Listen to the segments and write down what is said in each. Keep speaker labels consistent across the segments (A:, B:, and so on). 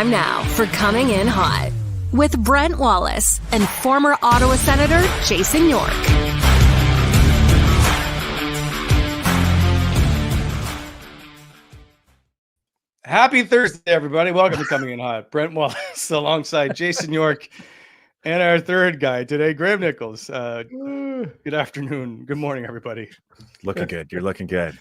A: time now for Coming In Hot with Brent Wallace and former Ottawa Senator Jason York.
B: Happy Thursday, everybody. Welcome to Coming In Hot. Brent Wallace alongside Jason York and our third guy today, Graeme Nichols. Good afternoon. Good morning, everybody.
C: Looking good. You're looking good.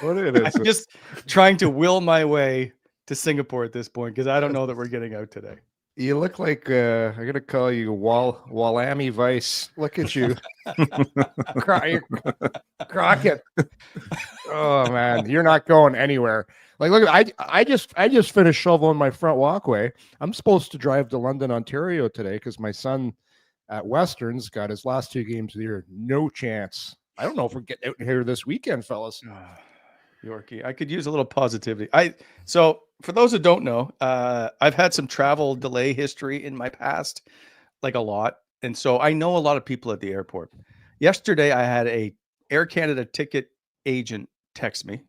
B: What it is? I'm just trying to will my way to Singapore at this point because I don't know that we're getting out today.
D: You look like I'm gonna call you Wallami Vice. Look at you, Crockett. Oh man, you're not going anywhere. Like, look, I just finished shoveling my front walkway. I'm supposed to drive to London, Ontario today because my son at Western's got his last 2 games of the year. No chance. I don't know if we're getting out here this weekend, fellas.
B: Yorkie, I could use a little positivity. So for those who don't know, I've had some travel delay history in my past, like a lot. And so I know a lot of people at the airport. Yesterday, I had a Air Canada ticket agent text me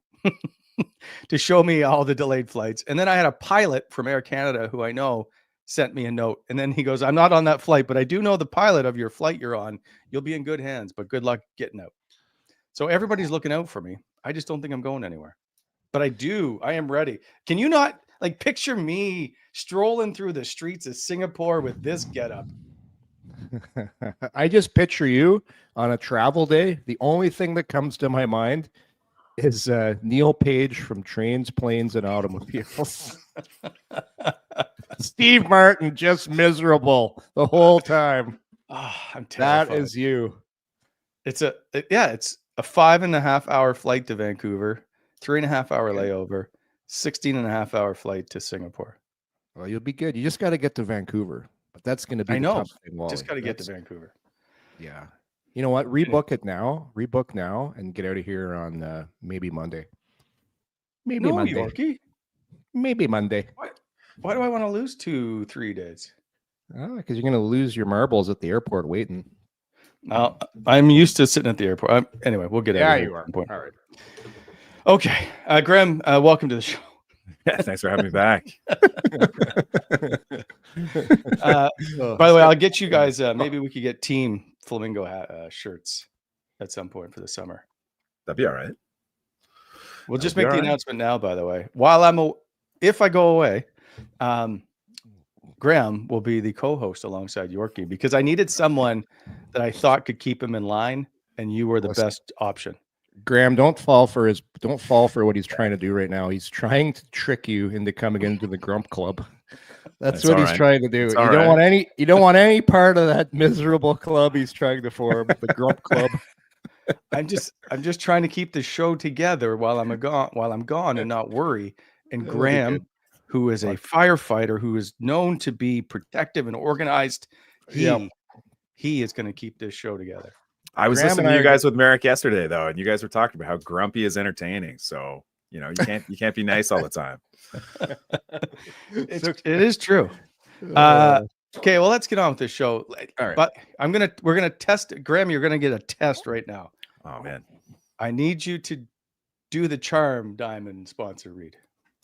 B: to show me all the delayed flights. And then I had a pilot from Air Canada who I know sent me a note. And then he goes, I'm not on that flight, but I do know the pilot of your flight you're on. You'll be in good hands, but good luck getting out. So everybody's looking out for me. I just don't think I'm going anywhere. But I am ready. Can you not picture me strolling through the streets of Singapore with this getup?
D: I just picture you on a travel day. The only thing that comes to my mind is Neil Page from Trains, Planes, and Automobiles. Steve Martin, just miserable the whole time.
B: Oh, I'm terrified.
D: That is you.
B: It's a 5.5 hour flight to Vancouver, 3.5 hour layover, 16.5 hour flight to Singapore.
D: Well, you'll be good. You just got to get to Vancouver, but that's going to be the tough thing, Wally.
B: Just got to get to Vancouver.
D: Yeah. You know what? Rebook now, and get out of here on maybe Monday. Monday.
B: Yorkie.
D: Maybe Monday.
B: Why do I want to lose 2-3 days?
D: Because you're going to lose your marbles at the airport waiting.
B: I'm used to sitting at the airport. Anyway, we'll get out of here.
D: You are.
B: Point.
D: All right.
B: Okay. Graeme, welcome to the show.
C: Yeah, thanks for having me back.
B: By the way, I'll get you guys, maybe we could get team Flamingo shirts at some point for the summer.
C: That'd be all right.
B: We'll just make the announcement now, by the way. If I go away, Graeme will be the co-host alongside Yorkie because I needed someone that I thought could keep him in line, and you were the best option.
D: Graeme, don't fall for what he's trying to do right now. He's trying to trick you into coming into the Grump Club. That's what he's trying to do. You don't want any part of that miserable club he's trying to form, the Grump Club.
B: I'm just trying to keep the show together while I'm gone and not worry. And Graeme, who is a firefighter who is known to be protective and organized, he is going to keep this show together.
C: I was listening to you guys with Merrick yesterday, though, and you guys were talking about how grumpy is entertaining. So, you can't be nice all the time.
B: It is true. Okay, well, let's get on with this show.
D: All right.
B: But we're gonna test. Graeme, you're gonna get a test right now.
C: Oh man,
B: I need you to do the Charm Diamond sponsor read.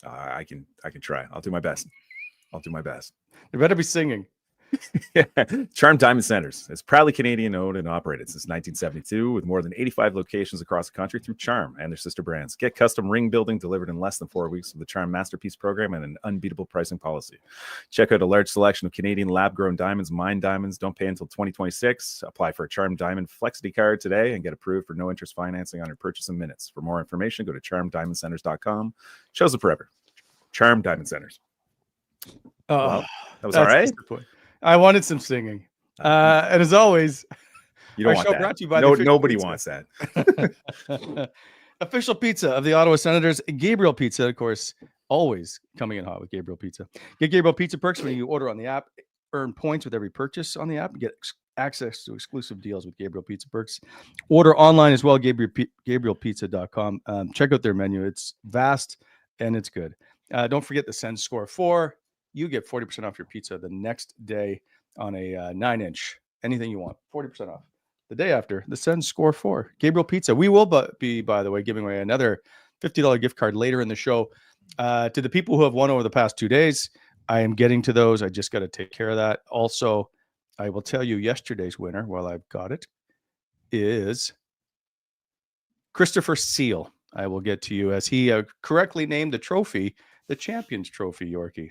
C: I can try. I'll do my best.
B: You better be singing.
C: Charm Diamond Centers is proudly Canadian owned and operated since 1972 with more than 85 locations across the country through Charm and their sister brands. Get custom ring building delivered in less than 4 weeks with the Charm Masterpiece program and an unbeatable pricing policy. Check out a large selection of Canadian lab-grown diamonds, mined diamonds. Don't pay until 2026. Apply for a Charm Diamond Flexity card today and get approved for no interest financing on your purchase in minutes. For more information, go to charmdiamondcenters.com. Chosen forever. Charm Diamond Centers.
B: Well,
C: that was all right.
B: I wanted some singing. And as always,
C: you don't want that.
B: Brought to you by
C: nobody wants that.
B: Official pizza of the Ottawa Senators, Gabriel Pizza, of course, always coming in hot with Gabriel Pizza. Get Gabriel Pizza perks when you order on the app. Earn points with every purchase on the app. Get access to exclusive deals with Gabriel Pizza perks. Order online as well, GabrielPizza.com. Check out their menu. It's vast and it's good. Don't forget the Send Score 4. You get 40% off your pizza the next day on a 9-inch. Anything you want, 40% off. The day after, the Send Score 4. Gabriel Pizza. We will be, by the way, giving away another $50 gift card later in the show to the people who have won over the past 2 days. I am getting to those. I just got to take care of that. Also, I will tell you yesterday's winner while I've got it is Christopher Seal. I will get to you as he correctly named the trophy the Champions Trophy, Yorkie.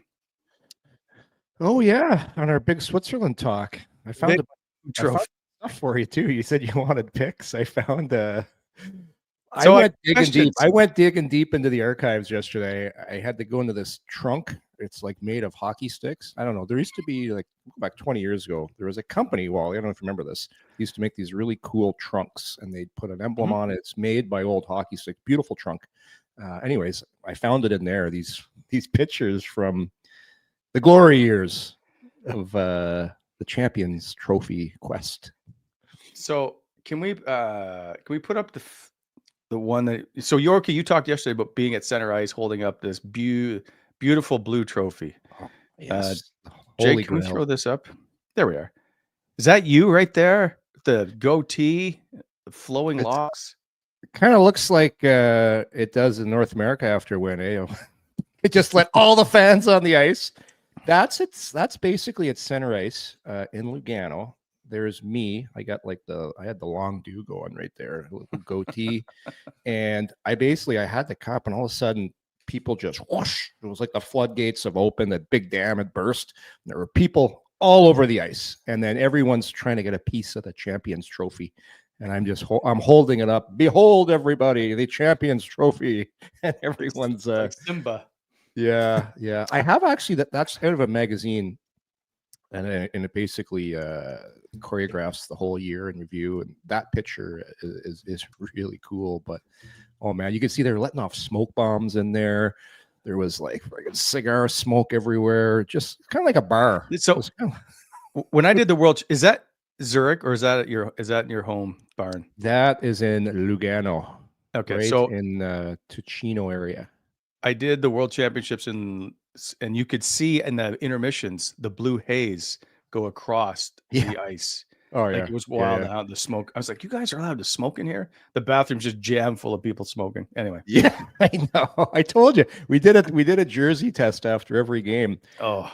D: Oh yeah, on our big Switzerland talk, I found
B: Trophy.
D: stuff for you too. You said you wanted picks. I found. I
B: So
D: went digging deep.
B: questions.
D: I went digging deep into the archives yesterday. I had to go into this trunk. It's like made of hockey sticks. I don't know. There used to be like back 20 years ago, there was a company, Wally, I don't know if you remember this, they used to make these really cool trunks and they'd put an emblem on it. It's made by old hockey sticks. Beautiful trunk. Anyways, I found it in there. These pictures from the glory years of the Champions Trophy quest.
B: So can we put up the one that, so Yorkie, you talked yesterday about being at center ice holding up this beautiful blue trophy.
D: Oh, yes.
B: Jake, can we throw this up? There we are. Is that you right there? The goatee, the flowing locks.
D: It kind of looks like it does in North America after a win. It just let all the fans on the ice. That's basically at center ice in Lugano. There's me. I had the long do going right there, a little goatee, and I had the cup, and all of a sudden, people just whoosh. It was like the floodgates have opened. That big dam had burst. And there were people all over the ice, and then everyone's trying to get a piece of the Champions Trophy. And I'm holding it up. Behold, everybody, the Champions Trophy, and everyone's
B: like Simba.
D: Yeah. I have actually that's out of a magazine. And it basically choreographs the whole year in review, and that picture is really cool. But oh man, you can see they're letting off smoke bombs in there. There was like cigar smoke everywhere, just kind of like a bar.
B: So when I did the World, is that Zurich or is that in your home barn?
D: That is in Lugano.
B: Okay,
D: right
B: so
D: in the Ticino area.
B: I did the World Championships and you could see in the intermissions the blue haze go across the ice.
D: Oh yeah,
B: it was wild. How the smoke. I was like, you guys are allowed to smoke in here? The bathroom's just jammed full of people smoking. Anyway,
D: yeah, I know. I told you we did a jersey test after every game.
B: Oh,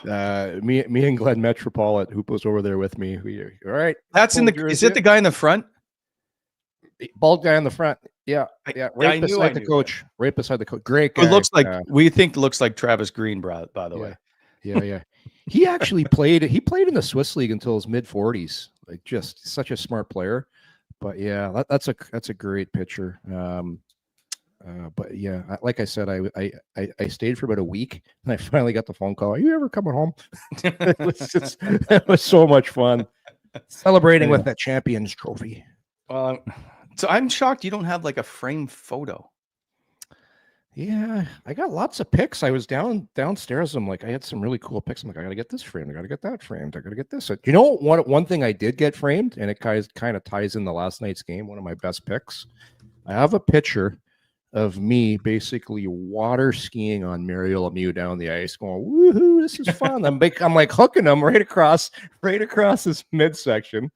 D: me and Glenn Metropolit, who was over there with me. All right,
B: that's in the. Is it the guy in the front?
D: Bald guy in the front. Yeah. Right beside the coach. Right beside the coach. Great guy.
B: It looks like looks like Travis Green, by the way.
D: Yeah. He actually played in the Swiss League until his mid-40s. Like, just such a smart player. But yeah, that's a great picture. But yeah, like I said, I stayed for about a week, and I finally got the phone call. Are you ever coming home? It was so much fun celebrating with that Champions Trophy.
B: So I'm shocked you don't have like a framed photo.
D: Yeah, I got lots of pics. I was downstairs. I had some really cool pics. I'm like, I gotta get this framed. I gotta get that framed. I gotta get this. You know, one thing I did get framed, and it kind of ties in the last night's game. One of my best pics. I have a picture of me basically water skiing on Mario Lemieux down the ice, going, "Woohoo! This is fun." I'm like hooking him right across this midsection,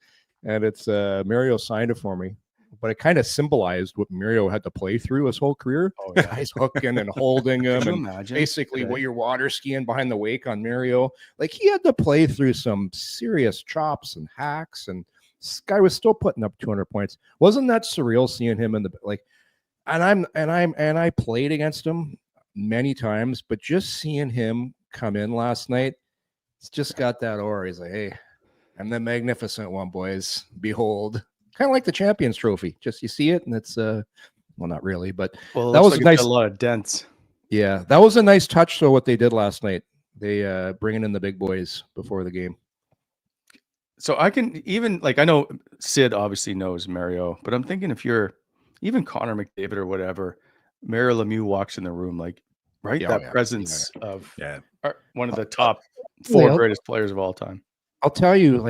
D: and it's Mario signed it for me. But it kind of symbolized what Mario had to play through his whole career. Oh, yeah. Guys hooking and holding him, and basically what you're water skiing behind the wake on Mario. Like, he had to play through some serious chops and hacks, and this guy was still putting up 200 points. Wasn't that surreal seeing him in the like? And I played against him many times, but just seeing him come in last night, it's just got that aura. He's like, hey, I'm the magnificent one, boys. Behold. Kind of like the Champions Trophy. Just you see it, and it's well, not really, but that was nice.
B: A lot of dents.
D: Yeah, that was a nice touch. So what they did last night, they bringing in the big boys before the game.
B: So I can even I know Sid obviously knows Mario, but I'm thinking if you're even Connor McDavid or whatever, Mario Lemieux walks in the room, presence of one of the top four greatest players of all time.
D: I'll tell you,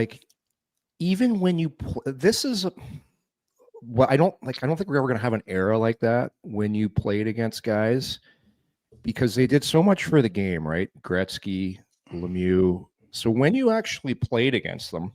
D: even when you this is I don't think we're ever going to have an era like that when you played against guys, because they did so much for the game, right? Gretzky, Lemieux. So when you actually played against them,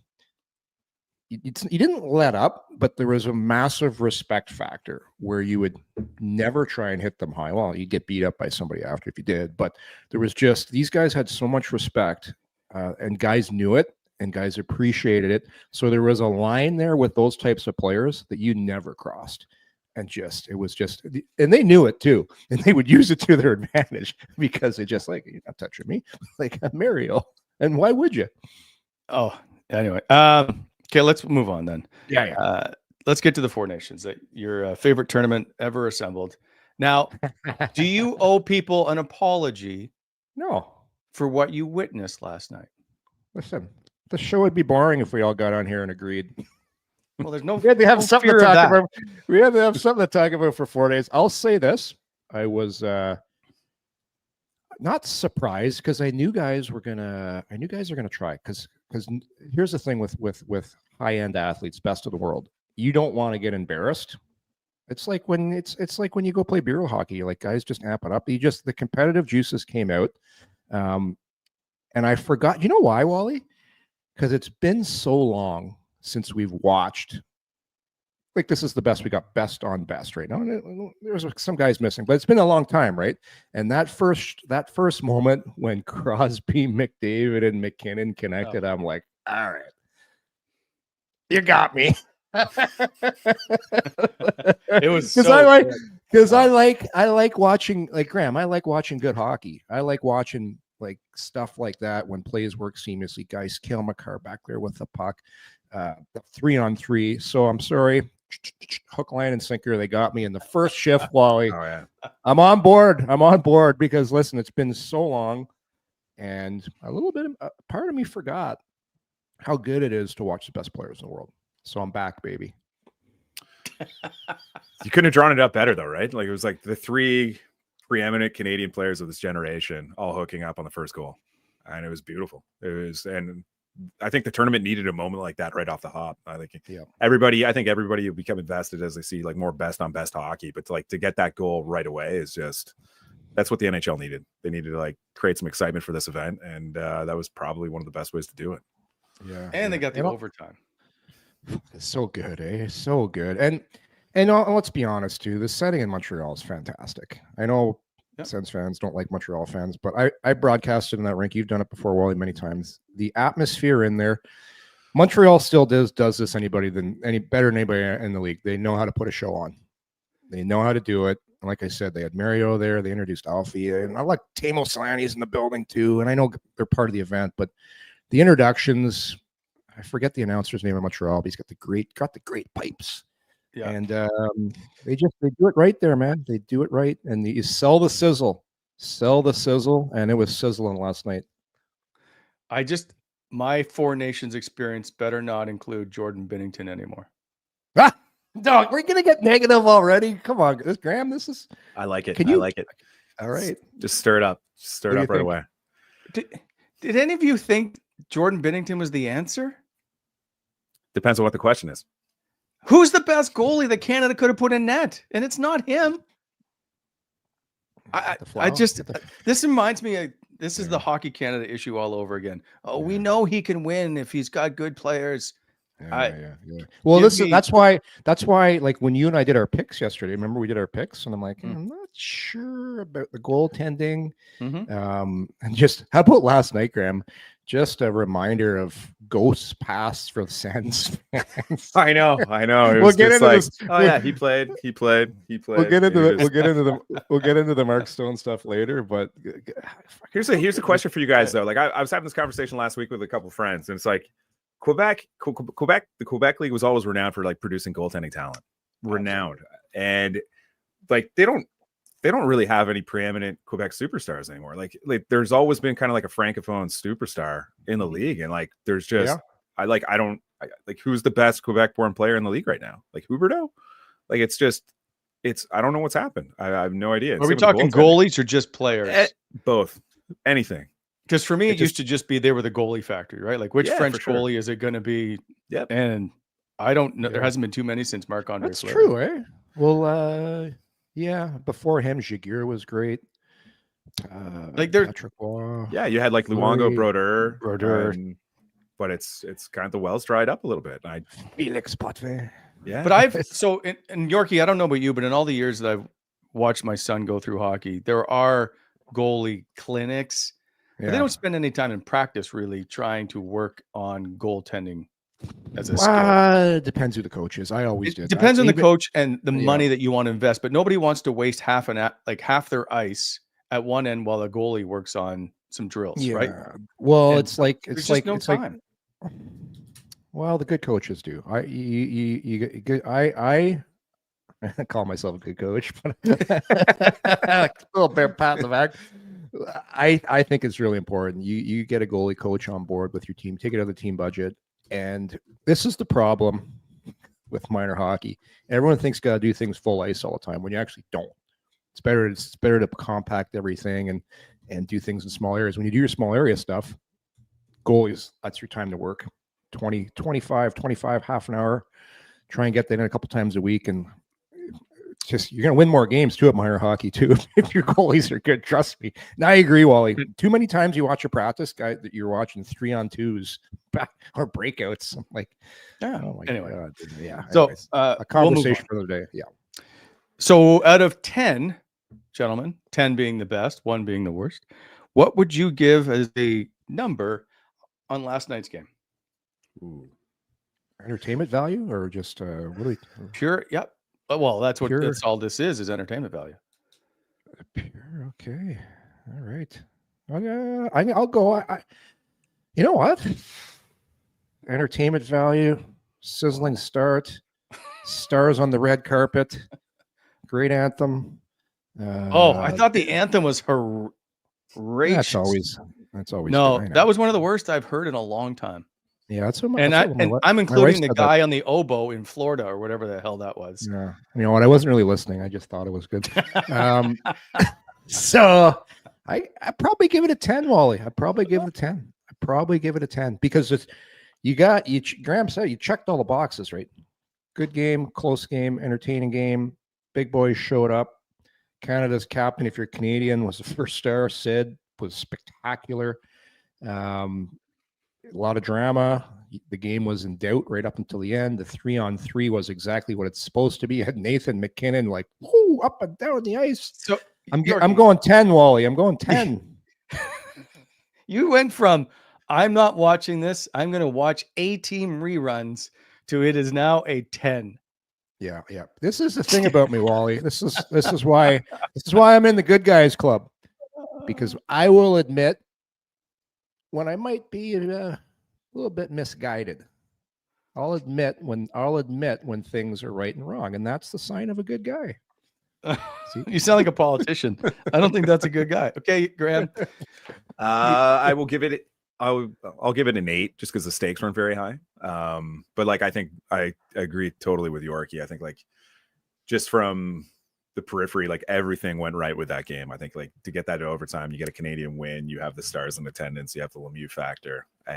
D: you didn't let up, but there was a massive respect factor where you would never try and hit them high. Well, you'd get beat up by somebody after if you did, but there was just, these guys had so much respect, and guys knew it and guys appreciated it. So there was a line there with those types of players that you never crossed. And it was just, and they knew it too. And they would use it to their advantage because they just like, you're not touching me. Like, I'm Mario. And why would you?
B: Oh, anyway. Okay, let's move on then.
D: Yeah.
B: Let's get to the Four Nations, your favorite tournament ever assembled. Now, do you owe people an apology
D: No.
B: for what you witnessed last night?
D: Listen, the show would be boring if we all got on here and agreed.
B: Well, there's no.
D: We had to have something to
B: fear of
D: talk
B: that.
D: about. We had to have something to talk about for 4 days. I'll say this: I was not surprised because I knew guys are gonna try. Because here's the thing with high end athletes, best of the world, you don't want to get embarrassed. It's like when when you go play bureau hockey, you're like, guys, just amp it up. The competitive juices came out, and I forgot. You know why, Wally? Because it's been so long since we've watched. Like, this is the best we got, best on best right now. There's some guys missing, but it's been a long time, right? And that first moment when Crosby, McDavid, and McKinnon connected, I'm like, all right, you got me.
B: It was
D: because I like watching, like, Graeme, I like watching good hockey. I like watching like stuff like that when plays work seamlessly. Guys, Cale Makar back there with the puck, 3-on-3. So I'm sorry, hook, line, and sinker. They got me in the first shift, Wally.
C: Oh yeah.
D: I'm on board because listen, it's been so long, and a little bit of part of me forgot how good it is to watch the best players in the world. So I'm back, baby.
C: You couldn't have drawn it up better though, right? Like, it was like the three preeminent Canadian players of this generation all hooking up on the first goal, and it was beautiful. And I think the tournament needed a moment like that right off the hop. I think everybody will become invested as they see like more best on best hockey, but to get that goal right away is just, that's what the NHL needed. They needed to like create some excitement for this event, and that was probably one of the best ways to do it.
D: Yeah,
B: and they got the overtime.
D: It's so good, eh? So good. And let's be honest too, the setting in Montreal is fantastic. I know Sens fans don't like Montreal fans, but I broadcasted in that rink. You've done it before, Wally, many times. The atmosphere in there, Montreal still does this any better than anybody in the league. They know how to put a show on. They know how to do it. And like I said, they had Mario there. They introduced Alfie, and I like Tamo Solani's in the building too. And I know they're part of the event, but the introductions, I forget the announcer's name in Montreal, but he's got the great pipes. Yeah. And they do it right there, man. They do it right. And you sell the sizzle, and it was sizzling last night.
B: My Four Nations experience better not include Jordan Binnington anymore.
D: Ah, no, we're gonna get negative already. Come on, Graeme.
C: I like it.
D: I
C: like it.
D: All right,
C: just stir it up. Stir it up right away.
B: Did any of you think Jordan Binnington was the answer?
C: Depends on what the question is.
B: Who's the best goalie that Canada could have put in net? And it's not him. This reminds me of, this is the Hockey Canada issue all over again. Oh, we know he can win if he's got good players.
D: Well, that's why like when you and I did our picks yesterday, remember we did our picks, and I'm like, I'm not sure about the goaltending. And just how about last night, Graeme? Just a reminder of ghosts past for the Sens fans.
C: I know. It was
D: get into this.
C: Oh yeah, he played.
D: We'll get into the Mark Stone stuff later. But
C: here's a question for you guys though. Like I was having this conversation last week with a couple of friends, and it's like Quebec, the Quebec League was always renowned for like producing goaltending talent, and like they don't really have any preeminent Quebec superstars anymore. Like there's always been kind of like a francophone superstar in the league, and like there's just who's the best Quebec-born player in the league right now? Like Huberdeau? Like I don't know what's happened. I have no idea.
B: Are we talking goalies or just players?
C: Both. Anything.
B: Because for me, it used to just be they were the goalie factory, right? Like which French goalie is it going to be?
C: Yep.
B: And I don't know. There hasn't been too many since Marc-Andre.
D: That's true, eh? Well, yeah. Before him, Jaguar was great.
B: Like there,
C: you had like Luongo, Brodeur. but it's kind of the well's dried up a little bit.
D: Felix Potvin.
C: Yeah,
B: But I've so in Yorkie, I don't know about you, but in all the years that I've watched my son go through hockey, there are goalie clinics, but they don't spend any time in practice really trying to work on goaltending as a skill.
D: It depends who the coach is. I always did.
B: Depends on the coach and the money that you want to invest, but nobody wants to waste half their ice at one end while the goalie works on some drills, right?
D: Well,
B: And
D: it's like
B: no time.
D: Well, the good coaches do. I call myself a good coach, but a little bit pat in the back. I think it's really important. You get a goalie coach on board with your team, take it out of the team budget. And this is the problem with minor hockey. Everyone thinks got to do things full ice all the time when you actually don't. It's better to compact everything and do things in small areas. When you do your small area stuff, goalies, that's your time to work. 20, 25, half an hour. Try and get that in a couple times a week, and just you're going to win more games too at minor hockey too if your goalies are good. Trust me. Now I agree, Wally. Too many times you watch a practice guy that you're watching 3-on-2s or breakouts. I'm like, oh my God. Yeah.
B: So
D: anyways, a conversation for the day. Yeah.
B: So out of 10, gentlemen, 10 being the best, 1 being the worst, what would you give as a number on last night's game?
D: Ooh. Entertainment value or just really
B: pure? Yep. Well, that's all this is entertainment value.
D: Pure. Okay. All right. I'll go. You know what? Entertainment value, sizzling start, stars on the red carpet, great anthem.
B: I thought the anthem was horrendous.
D: That's always
B: no.
D: good,
B: that was one of the worst I've heard in a long time.
D: Yeah, that's
B: I'm including the guy on the oboe in Florida or whatever the hell that was.
D: Yeah, you know what? I wasn't really listening. I just thought it was good. So I probably give it a 10, Wally. I'd probably give it a 10 because it's Graeme said you checked all the boxes, right? Good game, close game, entertaining game. Big boys showed up. Canada's captain, if you're Canadian, was the first star. Sid was spectacular. A lot of drama. The game was in doubt right up until the end. The 3-on-3 was exactly what it's supposed to be. You had Nathan McKinnon like up and down the ice. So I'm going 10, Wally. I'm going 10.
B: You went from I'm not watching this, I'm going to watch A-Team reruns to it is now a 10.
D: Yeah. This is the thing about me, Wally. This is why I'm in the good guys club, because I will admit when I might be a little bit misguided. I'll admit when things are right and wrong, and that's the sign of a good guy.
B: You sound like a politician. I don't think that's a good guy. Okay, Graeme.
C: I will give it. I'll give it an 8 just because the stakes weren't very high. But I think I agree totally with Yorkie. I think just from the periphery, everything went right with that game. I think to get that to overtime, you get a Canadian win, you have the stars in attendance, you have the Lemieux factor, you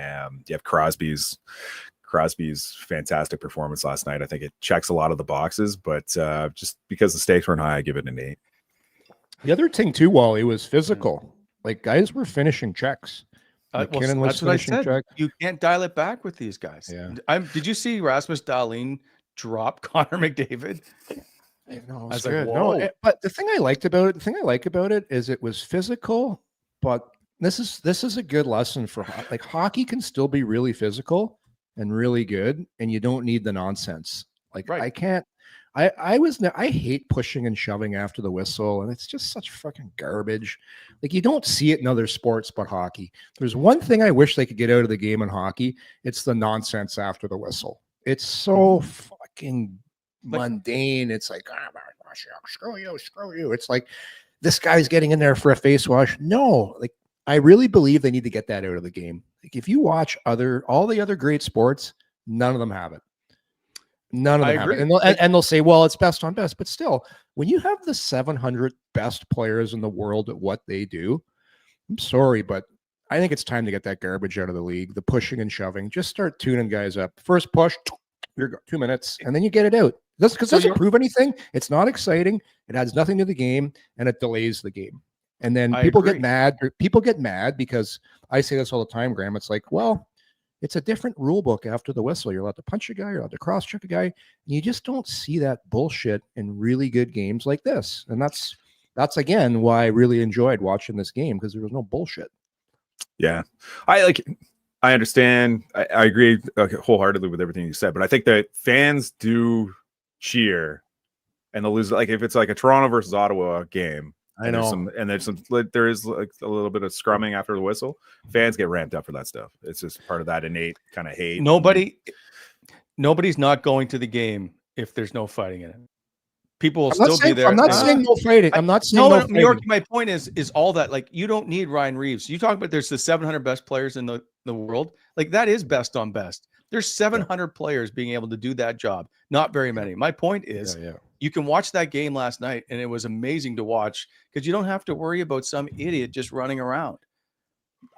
C: have Crosby's fantastic performance last night. I think it checks a lot of the boxes, but just because the stakes weren't high, I give it an 8.
D: The other thing too, Wally, was physical. Guys were finishing checks.
B: McKinnon was finishing checks. You can't dial it back with these guys.
D: Yeah.
B: Did you see Rasmus Dahlin drop Connor McDavid?
D: No, it was good. No, but the thing I like about it is it was physical, but this is a good lesson for hockey can still be really physical and really good, and you don't need the nonsense.
B: Right.
D: I hate pushing and shoving after the whistle, and it's just such fucking garbage. You don't see it in other sports but hockey. There's one thing I wish they could get out of the game in hockey. It's the nonsense after the whistle. It's so fucking mundane. It's screw you. It's like this guy's getting in there for a face wash. No, I really believe they need to get that out of the game. If you watch all the other great sports, none of them have it. None of them have it. And they'll say, well, it's best on best. But still, when you have the 700 best players in the world at what they do, I'm sorry, but I think it's time to get that garbage out of the league, the pushing and shoving. Just start tuning guys up. First push, you're 2 minutes, and then you get it out. Because it doesn't prove anything. It's not exciting. It adds nothing to the game, and it delays the game. And then people get mad. People get mad because I say this all the time, Graeme. It's well, it's a different rule book after the whistle. You're allowed to punch a guy, you're allowed to cross check a guy, and you just don't see that bullshit in really good games like this. And that's again why I really enjoyed watching this game, because there was no bullshit.
C: Yeah, I understand. I agree wholeheartedly with everything you said, but I think that fans do cheer and they'll lose. Like if it's like a Toronto versus Ottawa game,
D: I know.
C: There is like a little bit of scrumming after the whistle. Fans get ramped up for that stuff. It's just part of that innate kind of hate.
B: Nobody's not going to the game if there's no fighting in it. People will still be there.
D: I'm not saying no fighting. I'm not saying no fighting.
B: Yorkie, my point is all that, like, you don't need Ryan Reeves. You talk about there's the 700 best players in the world. Like, that is best on best. There's 700 players being able to do that job. Not very many. My point is you can watch that game last night, and it was amazing to watch because you don't have to worry about some idiot just running around.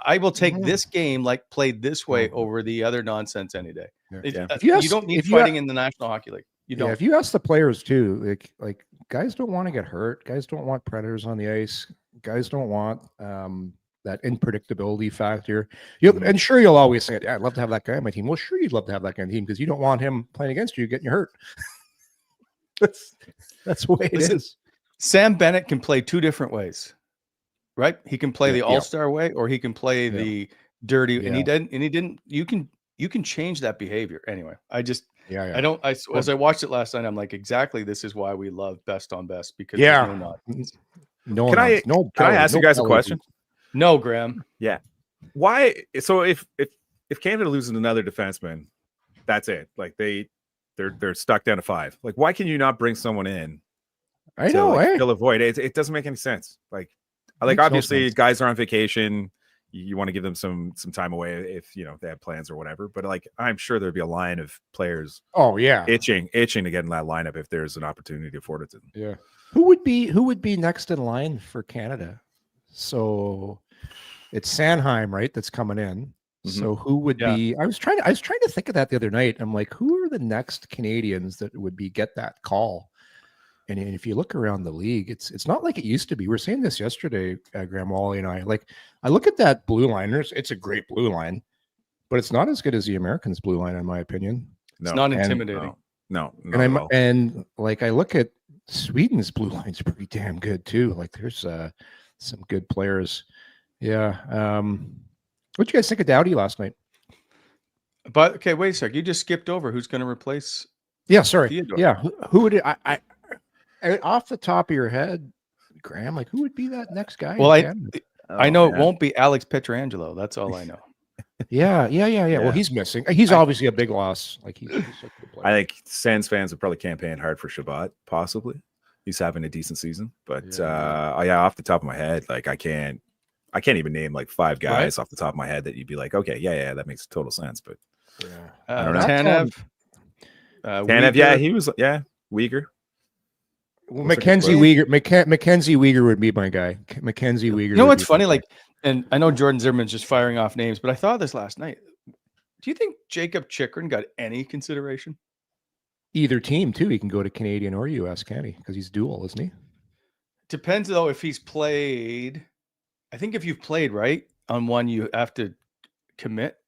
B: I will take this game like played this way over the other nonsense any day. You don't need fighting in the National Hockey League. You don't.
D: If you ask the players too, like guys don't want to get hurt. Guys don't want predators on the ice. Guys don't want that unpredictability factor. And sure, you'll always say, "Yeah, I'd love to have that guy on my team." Well, sure, you'd love to have that guy on the team because you don't want him playing against you, getting you hurt. That's the way it is.
B: Sam Bennett can play two different ways, right? He can play the all-star way, or he can play the dirty. And he didn't. You can change that behavior anyway. As I watched it last night, I'm like, exactly. This is why we love best on best, because there's no nonsense.
C: Can I ask you guys a question?
B: No, Graeme.
C: Yeah. Why? So if Canada loses another defenseman, that's it. Like they're stuck down to 5. Like, why can you not bring someone in?
D: I know,
C: fill a void. It doesn't make any sense. Like obviously guys are on vacation. You want to give them some time away if they have plans or whatever. But like, I'm sure there'd be a line of players.
D: Oh yeah,
C: itching to get in that lineup if there's an opportunity afforded to them.
D: Yeah. Who would be next in line for Canada? So it's Sanheim, right? That's coming in. Mm-hmm. So who would be? I was trying to think of that the other night. I'm like, who are the next Canadians that would get that call? And if you look around the league, it's not like it used to be. We were saying this yesterday, Graham, Wally and I. Like, I look at that blue line. It's a great blue line, but it's not as good as the Americans' blue line, in my opinion.
B: It's not intimidating.
C: No.
D: And I look at Sweden's blue line's pretty damn good too. Like, there's some good players. Yeah. What'd you guys think of Doughty last night?
B: But okay, wait a sec. You just skipped over who's going to replace.
D: Yeah, sorry.
B: Theodore.
D: Yeah, who would I off the top of your head, Graham? Like, who would be that next guy?
B: Well, I know it won't be Alex Pietrangelo. That's all I know.
D: Yeah. Well, he's missing. He's obviously a big loss. Like, he's such a good player.
C: I think Sens fans would probably campaign hard for Shabbat. Possibly, he's having a decent season. But off the top of my head, like I can't even name like 5 guys off the top of my head that you'd be like, okay, yeah, that makes total sense. But I don't know. Tanev, he was Uyghur.
D: Well, Mackenzie Weegar would be my guy. Mackenzie Weegar.
B: You know what's funny? Like, and I know Jordan Zimmerman's just firing off names, but I thought this last night. Do you think Jacob Chychrun got any consideration?
D: Either team, too. He can go to Canadian or U.S., can he? Because he's dual, isn't he?
B: Depends, though, if he's played. I think if you've played, right, on one, you have to commit.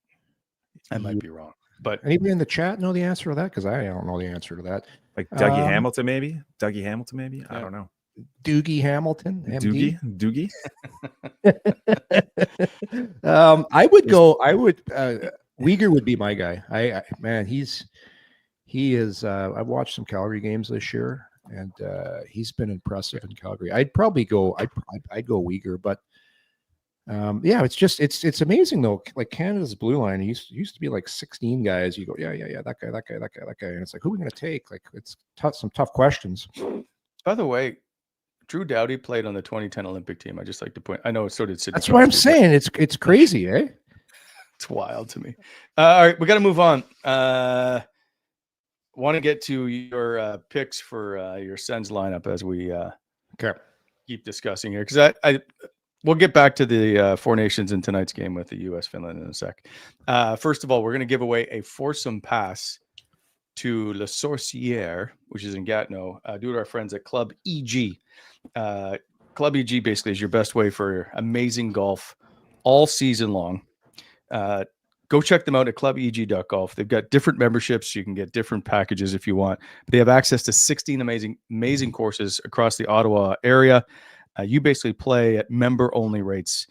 B: I might be wrong. But
D: anybody in the chat know the answer to that? Because I don't know the answer to that.
C: Like Dougie Hamilton, maybe? I don't know.
D: Doogie Hamilton? MD?
C: Doogie?
D: Uyghur would be my guy. He is, I've watched some Calgary games this year, and he's been impressive in Calgary. I'd go Uyghur, but it's amazing though. Like, Canada's blue line, used to be like 16 guys. You go, yeah, that guy, and it's like, who are we going to take? Like, it's some tough questions.
B: By the way, Drew Doughty played on the 2010 Olympic team. I just like to point. I know so did Sidney.
D: That's what I'm saying. It's crazy, eh?
B: It's wild to me. All right, we got to move on. Want to get to your picks for your Sens lineup as we keep discussing here, because we'll get back to the Four Nations in tonight's game with the U.S. Finland in a sec. First of all, we're going to give away a foursome pass to La Sorcière, which is in Gatineau, due to our friends at ClubEG. ClubEG basically is your best way for amazing golf all season long. go check them out at clubeg.golf. They've got different memberships. You can get different packages if you want. But they have access to 16 amazing courses across the Ottawa area. You basically play at member-only rates.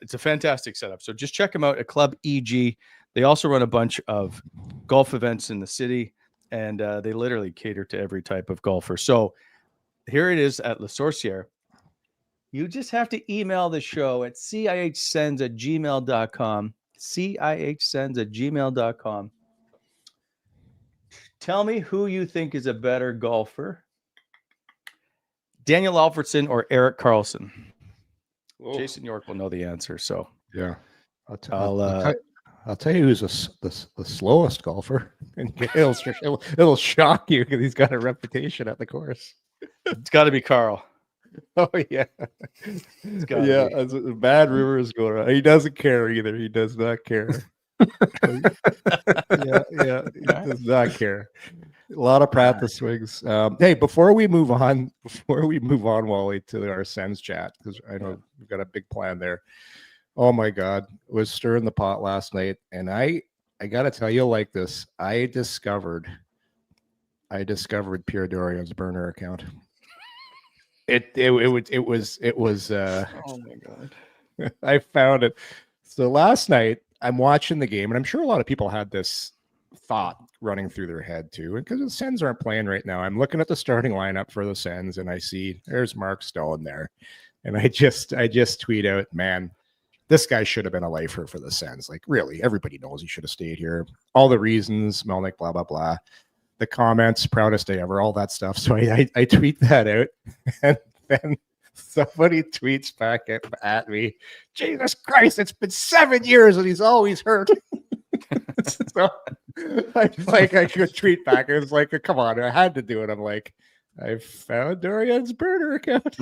B: It's a fantastic setup. So just check them out at ClubEG. They also run a bunch of golf events in the city, and they literally cater to every type of golfer. So here it is at La Sorcière. You just have to email the show at CIHsends@gmail.com. CIHsends@gmail.com. Tell me who you think is a better golfer, Daniel Alfredson or Eric Carlson. Oh. Jason York will know the answer. So
D: yeah, I'll tell you who's the slowest golfer, and it'll shock you because he's got a reputation at the course.
B: It's got to be Carl.
D: Oh yeah, yeah. Bad rumors going on. He doesn't care either. He does not care. yeah, he does not care. A lot of practice swings. Hey, before we move on, Wally, to our Sens chat, because I know we've got a big plan there. Oh my God, it was stirring the pot last night, and I got to tell you like this. I discovered Pierre Dorian's burner account. It was
B: oh my God.
D: I found it. So last night I'm watching the game, and I'm sure a lot of people had this thought running through their head too. And because the Sens aren't playing right now, I'm looking at the starting lineup for the Sens, and I see there's Mark Stone there. And I just tweet out, man, this guy should have been a lifer for the Sens. Like, really, everybody knows he should have stayed here. All the reasons, Melnick, blah, blah, blah. The comments, proudest day ever, all that stuff. So I tweet that out, and then somebody tweets back at me, Jesus Christ, it's been 7 years and he's always hurt. So I could tweet back. It was like, come on, I had to do it. I'm like, I found Dorian's burner account.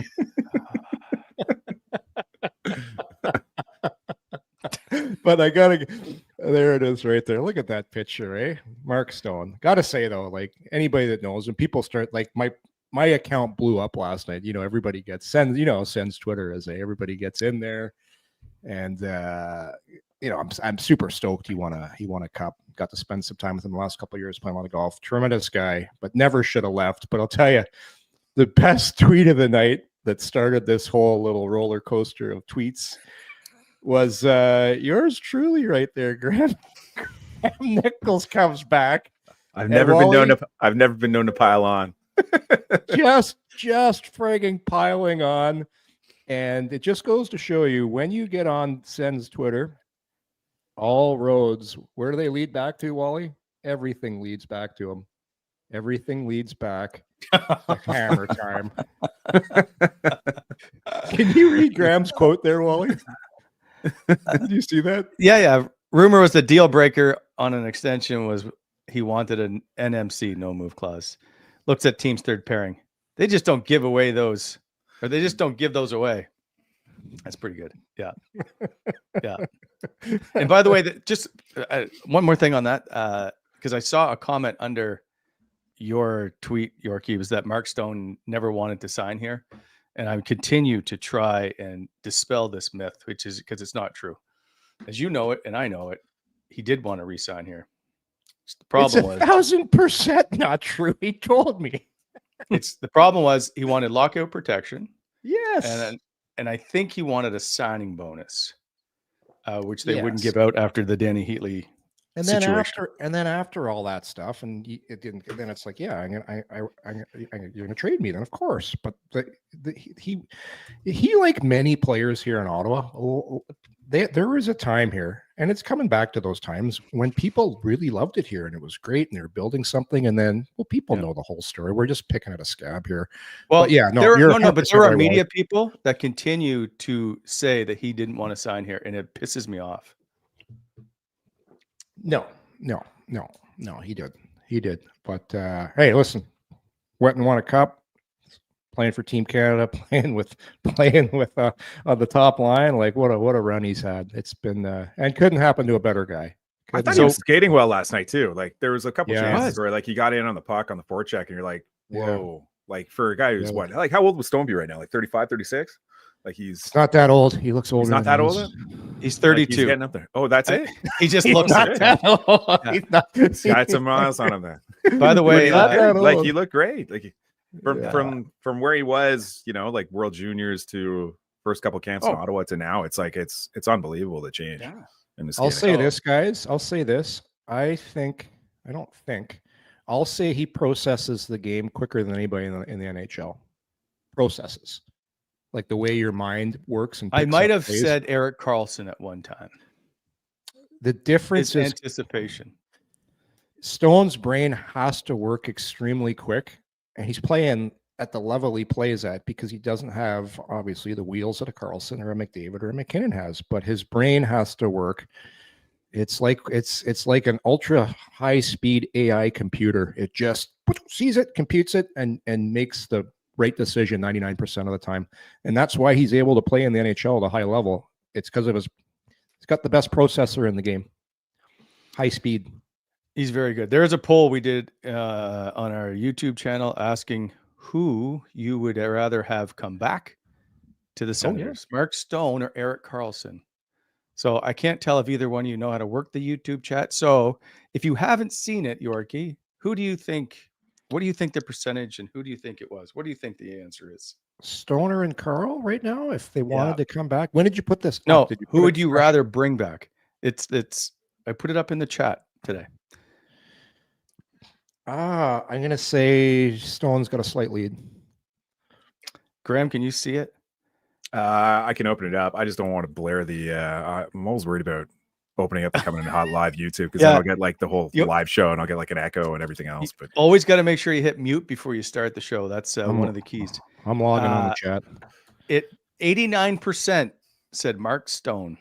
D: But I gotta, there it is right there. Look at that picture, eh? Mark Stone. Gotta say though, like anybody that knows, when people start, like my account blew up last night. You know, everybody sends Twitter as everybody gets in there, and I'm super stoked. He won a cup. Got to spend some time with him the last couple of years playing a lot of golf. Tremendous guy, but never should have left. But I'll tell you, the best tweet of the night that started this whole little roller coaster of tweets was yours truly right there, Graeme. Graeme Nichols comes back.
C: I've never been known to pile on.
D: just frigging piling on. And it just goes to show you, when you get on Sens Twitter, all roads, where do they lead back to, Wally? Everything leads back to him. Everything leads back to hammer time. Can you read Graham's quote there, Wally? Did you see that?
B: Yeah. Rumor was the deal breaker on an extension was he wanted an NMC, no move clause. Looks at team's third pairing. They just don't give away those, or they just don't give those away. That's pretty good. Yeah. Yeah. And by the way, just one more thing on that, because I saw a comment under your tweet, Yorkie, was that Mark Stone never wanted to sign here. And I continue to try and dispel this myth, which is because it's not true. As you know it, and I know it, he did want to re-sign here. The problem was
D: 1,000% not true. He told me.
B: The problem was he wanted lockout protection.
D: Yes.
B: And I think he wanted a signing bonus, which they wouldn't give out after the Danny Heatley situation.
D: And then after all that stuff, and it didn't. And then it's like, yeah, you're gonna trade me then, of course. But he like many players here in Ottawa, there was a time here, and it's coming back to those times when people really loved it here and it was great and they were building something. And then, people know the whole story. We're just picking at a scab here.
B: Well, but there are media people that continue to say that he didn't want to sign here, and it pisses me off.
D: No, he did. But hey, listen, went and won a cup, playing for Team Canada, playing with on the top line. Like what a run he's had. It's been and couldn't happen to a better guy.
C: I thought he was skating well last night too. Like there was a couple chances where like he got in on the puck on the forecheck, and you're like, whoa. Like for a guy who's what? Like how old was Stoneby right now? Like 35, 36? Like he's
D: not that old. He looks older.
C: He's not that old.
B: He's
C: Like,
B: 32.
C: he's getting up there. Oh, that's it.
B: He just
D: He's
B: looks
D: not
B: it.
D: that old.
B: Yeah.
D: He's not-
C: He's got some miles on him there.
B: By the way,
D: not that
C: Like
D: old.
C: he looked great. Like
D: Yeah.
C: from where he was, like World Juniors to first couple camps in Ottawa to now, it's like it's unbelievable the change.
B: Yeah.
C: In the
D: I'll
C: skating.
D: say this, guys. I'll say this. I'll say he processes the game quicker than anybody in the NHL. Processes. Like the way your mind works. And
B: I
D: picks
B: might
D: up
B: have
D: plays.
B: said Erik Karlsson at one time.
D: The difference
B: His
D: is
B: anticipation.
D: Stone's brain has to work extremely quick, and he's playing at the level he plays at because he doesn't have obviously the wheels that a Karlsson or a McDavid or a McKinnon has, but his brain has to work. It's like an ultra high speed AI computer. It just sees it, computes it, and makes the right decision 99% of the time. And that's why he's able to play in the NHL at a high level. It's because of he's got the best processor in the game. High speed.
B: He's very good. There is a poll we did on our YouTube channel asking who you would rather have come back to the Senators, Mark Stone or Erik Karlsson. So I can't tell if either one of you know how to work the YouTube chat. So if you haven't seen it, Yorkie, what do you think the percentage and who do you think it was? What do you think the answer is?
D: Stoner and Carl right now, if they wanted to come back. When did you put this?
B: No,
D: Did you
B: who would you rather bring back? It's I put it up in the chat today.
D: I'm gonna say Stone's got a slight lead.
B: Graeme, can you see it?
C: I can open it up. I just don't want to blare the I'm always worried about opening up and coming in hot live YouTube because then I'll get like the whole live show and I'll get like an echo and everything else. But
B: always got to make sure you hit mute before you start the show. That's one of the keys.
D: I'm logging on the chat.
B: 89% said Mark Stone.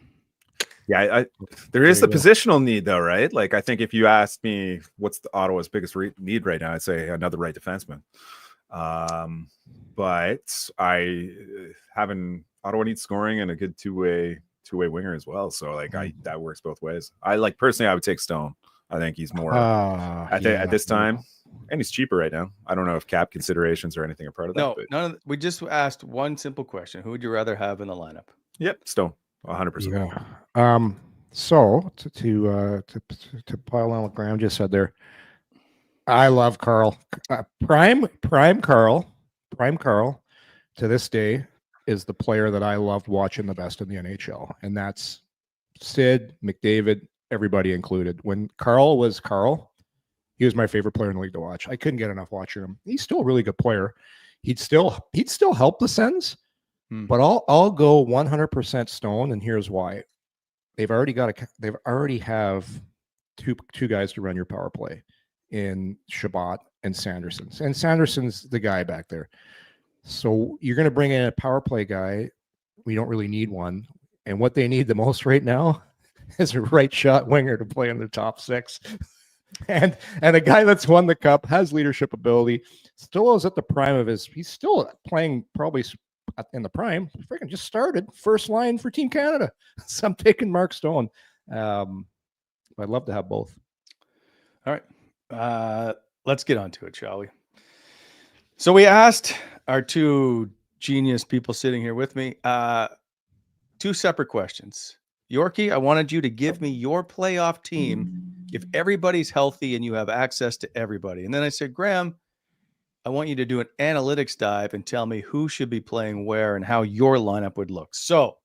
C: Yeah, there is the positional need though, right? Like I think if you asked me what's the Ottawa's biggest need right now, I'd say another right defenseman. But Ottawa needs scoring and a good two-way winger as well. So like that works both ways. I would take Stone. I think he's more at this time, and he's cheaper right now. I don't know if cap considerations or anything are part of that.
B: No, none of we just asked one simple question: who would you rather have in the lineup?
C: Yep, Stone, 100%.
D: Yeah. So to pile on what Graeme just said there, I love Carl. Prime Carl to this day is the player that I loved watching the best in the NHL. And that's Sid, McDavid, everybody included. When Carl was Carl, he was my favorite player in the league to watch. I couldn't get enough watching him. He's still a really good player. He'd still help the Sens, but I'll go 100% Stone, and here's why. They already have two guys to run your power play in Shabbat and Sanderson. And Sanderson's the guy back there. So you're going to bring in a power play guy. We don't really need one. And what they need the most right now is a right shot winger to play in the top six. And a guy that's won the cup, has leadership ability, still is at the prime of he's still playing probably in the prime. Freaking just started first line for Team Canada. So I'm taking Mark Stone. I'd love to have both.
B: All right. Let's get on to it, shall we? So we asked our two genius people sitting here with me two separate questions. Yorkie, I wanted you to give me your playoff team if everybody's healthy and you have access to everybody. And then I said, Graeme, I want you to do an analytics dive and tell me who should be playing where and how your lineup would look. So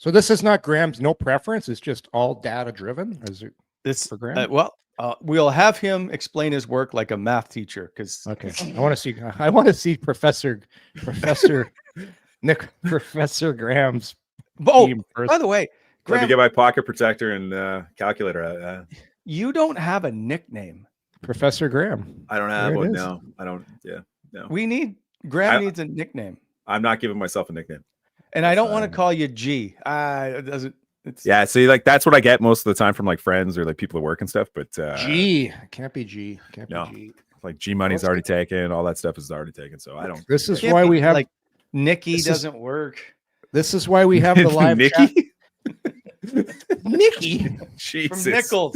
D: this is not Graham's no preference. It's just all data driven. Is it
B: this
D: for Graeme?
B: We'll have him explain his work like a math teacher.
D: Okay, I want to see Professor Graham's.
B: By the way,
C: Graeme, let me get my pocket protector and calculator.
B: You don't have a nickname,
D: Professor Graeme.
C: I don't have one. No, I don't. Yeah, no.
B: Graeme needs a nickname.
C: I'm not giving myself a nickname,
B: and I don't want to call you G.
C: Yeah, see, like that's what I get most of the time from like friends or like people at work and stuff. But
D: G can't be G. Can't be G.
C: Like G money's already taken. All that stuff is already taken. So I don't.
D: This is why we have
B: like Nikki doesn't work.
D: This is why we have the live
C: Nikki.
D: Nikki
C: Jesus.
B: From Nichols.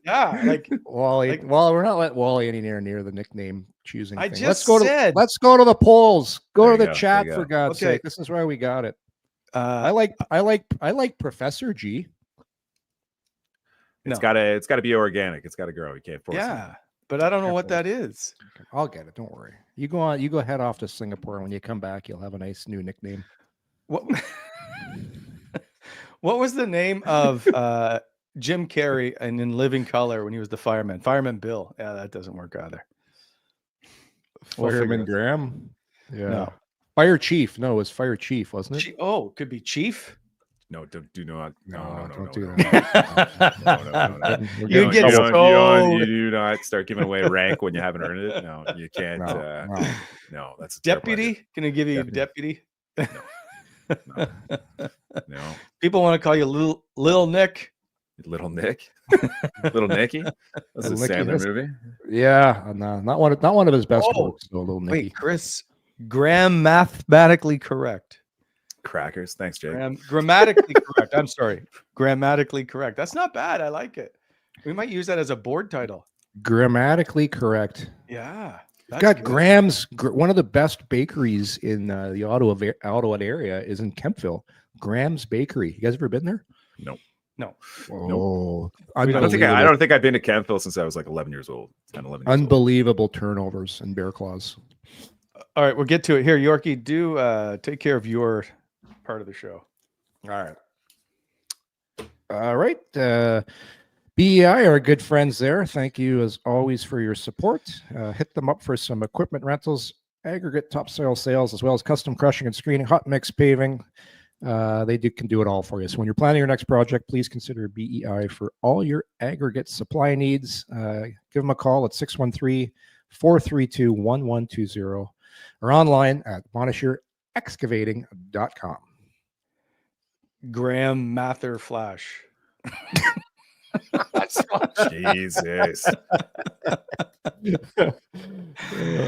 B: Yeah, like
D: Wally.
B: Like-
D: Well, we're not letting Wally anywhere near the nickname choosing
B: I
D: thing.
B: just
D: Let's go to the polls. Go
C: There
D: to
C: you
D: the
C: go,
D: chat
C: there you
D: for
C: go.
D: God's
B: Okay.
D: sake. This is why we got it. I like Professor G.
C: It's
B: No.
C: gotta be organic. It's gotta grow. You can't force it.
B: yeah, but I don't know what that is.
D: I'll get it. Don't worry. You go on. You go head off to Singapore. When you come back, you'll have a nice new nickname.
B: What What was the name of Jim Carrey and in Living Color when he was the fireman? Fireman Bill. Yeah, that doesn't work either. We'll figure
D: Fireman
B: it-
D: Graham. Yeah.
B: No.
D: Fire Chief. No, it was Fire Chief, wasn't it?
B: Oh, could be Chief.
C: No, do not. No,
D: don't do
C: no.
D: that.
B: You get
C: You do not start giving away rank when you haven't earned it. No, you can't. No, that's a terrible idea.
B: Deputy. Can I give you deputy?
C: No,
B: People want to call you Little Nick.
C: Little Nick, Little Nicky. That's a
D: Little Nicky,
C: Sandler movie.
D: Yeah, no, not one of his best
B: Oh,
D: works. So little Nicky.
B: Wait, Chris. Graham mathematically correct.
C: Crackers. Thanks, Jake.
B: Grammatically correct. I'm sorry. Grammatically correct. That's not bad. I like it. We might use that as a board title.
D: Grammatically correct.
B: Yeah.
D: Got Graham's. One of the best bakeries in the Ottawa area is in Kemptville. Graham's Bakery. You guys ever been there?
C: No.
D: Oh,
C: I don't think I've been to Kemptville since I was like 11 years old. 10, 11 years
D: unbelievable turnovers and bear claws.
B: All right, we'll get to it here. Yorkie, do take care of your part of the show.
D: All right. BEI are good friends there. Thank you as always for your support. Hit them up for some equipment rentals, aggregate topsoil sales, as well as custom crushing and screening, hot mix paving. They can do it all for you. So when you're planning your next project, please consider BEI for all your aggregate supply needs. Give them a call at 613-432-1120 or online at monasherexcavating.com.
B: Graham Mather Flash.
C: Jesus.
D: I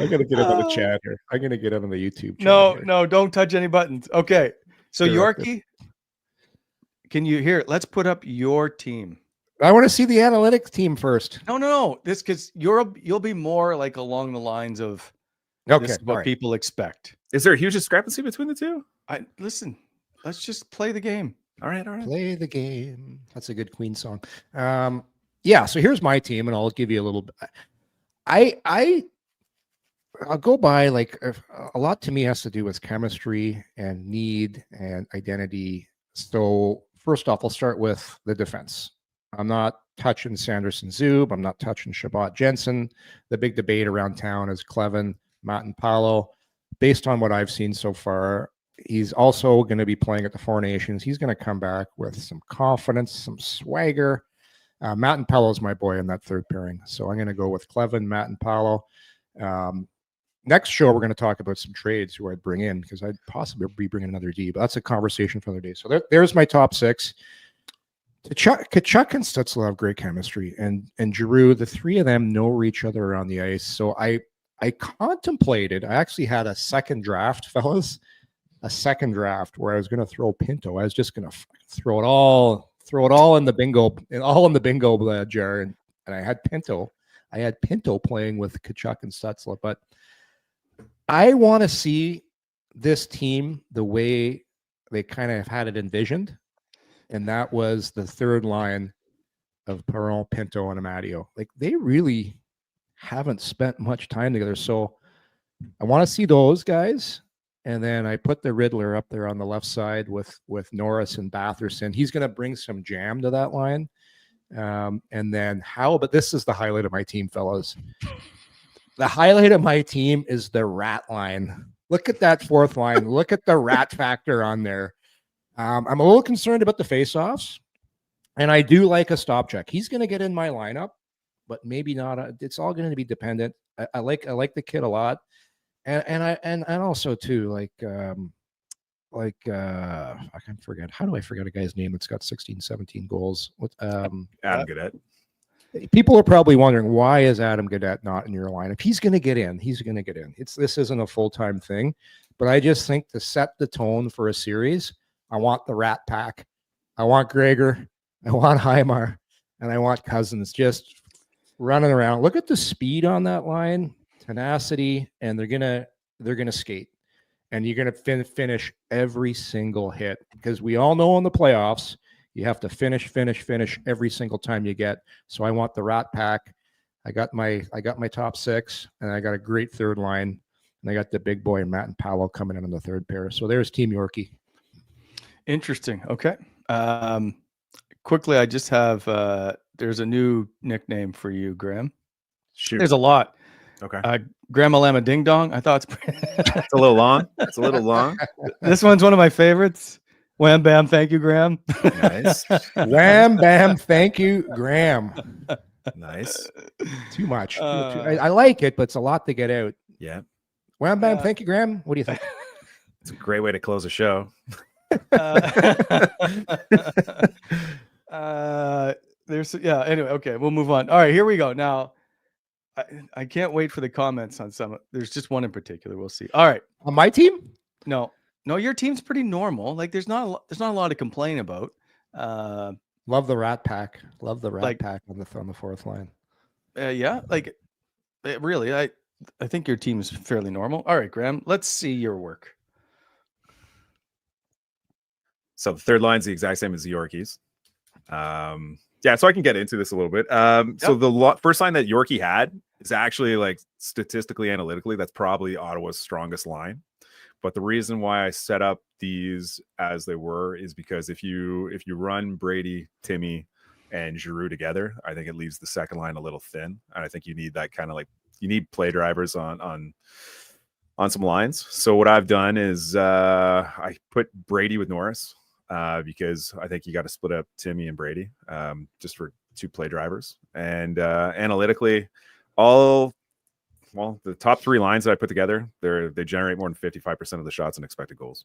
D: gotta get out of the chat here. I'm gonna get out of the YouTube chat.
B: No, don't touch any buttons. Okay. So Yorkie, can you hear? Let's put up your team.
D: I want to see the analytics team first.
B: No. This because you'll be more like along the lines of this is what people expect.
C: Is there a huge discrepancy between the two?
B: Listen. Let's just play the game.
C: All right.
D: Play the game. That's a good Queen song. Yeah. So here's my team, and I'll give you a little bit. I'll go by like a lot to me has to do with chemistry and need and identity. So first off, I'll start with the defense. I'm not touching Sanderson Zub. I'm not touching Shabbat Jensen. The big debate around town is Clevin, Matt and Paolo. Based on what I've seen so far, he's also going to be playing at the Four Nations. He's going to come back with some confidence, some swagger. Matt and Paolo is my boy in that third pairing. So I'm going to go with Clevin, Matt and Paolo. Next show, we're going to talk about some trades who I'd bring in because I'd possibly be bringing another D, but that's a conversation for another day. So there's my top six. Kachuk and Stutzel have great chemistry, and Giroux, the three of them know each other around the ice. So I contemplated, I actually had a second draft, fellas, a second draft where I was going to throw Pinto. I was just going to throw it all in the bingo, jar, and I had Pinto. I had Pinto playing with Kachuk and Stutzel, but I want to see this team the way they kind of had it envisioned, and that was the third line of Perron, Pinto, and Amadio. Like they really haven't spent much time together, so I want to see those guys. And then I put the Riddler up there on the left side with Norris and Batherson. He's going to bring some jam to that line. And then but this is the highlight of my team, fellas. The highlight of my team is the rat line. Look at that fourth line. Look at the rat factor on there. I'm a little concerned about the faceoffs, and I do like a stop check. He's going to get in my lineup, but maybe not. It's all going to be dependent. I like the kid a lot, and also too I can forget. How do I forget a guy's name that's got 16, 17 goals?
C: Adam Gaudette.
D: People are probably wondering, why is Adam Gaudette not in your lineup? He's going to get in. He's going to get in. This isn't a full-time thing, but I just think to set the tone for a series, I want the Rat Pack. I want Gregor. I want Heimar. and I want Cousins just running around. Look at the speed on that line, tenacity, and they're gonna skate, and you're gonna finish every single hit, because we all know in the playoffs you have to finish every single time you get. So I want the Rat Pack. I got my top six, and I got a great third line, and I got the big boy Matt and Paolo coming in on the third pair. So there's Team Yorkie.
B: Interesting. Okay. Quickly, I just have there's a new nickname for you, Graeme.
C: Shoot.
B: There's a lot.
C: Okay.
B: Grandma Llama Ding Dong. I thought
C: It's a little long. It's a little long.
B: this one's one of my favorites. Wham bam, thank you, Graeme.
C: Nice.
D: Wham bam, thank you, Graeme.
C: Nice.
D: Too much. I like it, but it's a lot to get out.
C: Yeah.
D: Wham bam, thank you, Graeme. What do you think?
C: It's a great way to close a show.
B: Anyway, okay, we'll move on. All right, here we go. Now I can't wait for the comments on some. There's just one in particular. We'll see. All right.
D: On my team?
B: No, your team's pretty normal. Like there's not a lot to complain about.
D: Love the Rat Pack. Love the Rat Pack on the fourth line.
B: Yeah, like really, I think your team is fairly normal. All right, Graeme, let's see your work.
C: So the third line's the exact same as the Yorkies. Yeah, so I can get into this a little bit. So the first line that Yorkie had is actually, like, statistically, analytically, that's probably Ottawa's strongest line. But the reason why I set up these as they were is because if you run Brady, Timmy, and Giroux together, I think it leaves the second line a little thin. And I think you need that kind of, like, you need play drivers on some lines. So what I've done is I put Brady with Norris. Because I think you got to split up Timmy and Brady just for two play drivers. And analytically, the top three lines that I put together, they generate more than 55% of the shots and expected goals.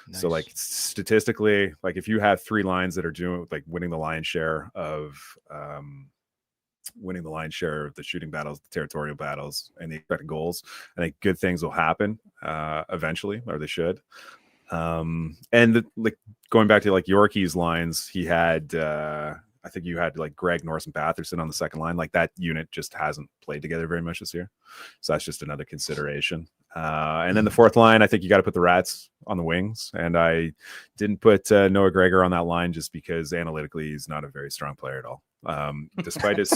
C: Nice. So, like, statistically, like, if you have three lines that are doing, like, winning the lion's share of the shooting battles, the territorial battles, and the expected goals, I think good things will happen eventually, or they should. Like, going back to, like, Yorkie's lines, he had I think you had, like, Greg, Norris, and Batherson on the second line. Like, that unit just hasn't played together very much this year, so that's just another consideration. And then the fourth line, I think you got to put the Rats on the wings, and I didn't put Noah Gregor on that line just because analytically he's not a very strong player at all. Despite his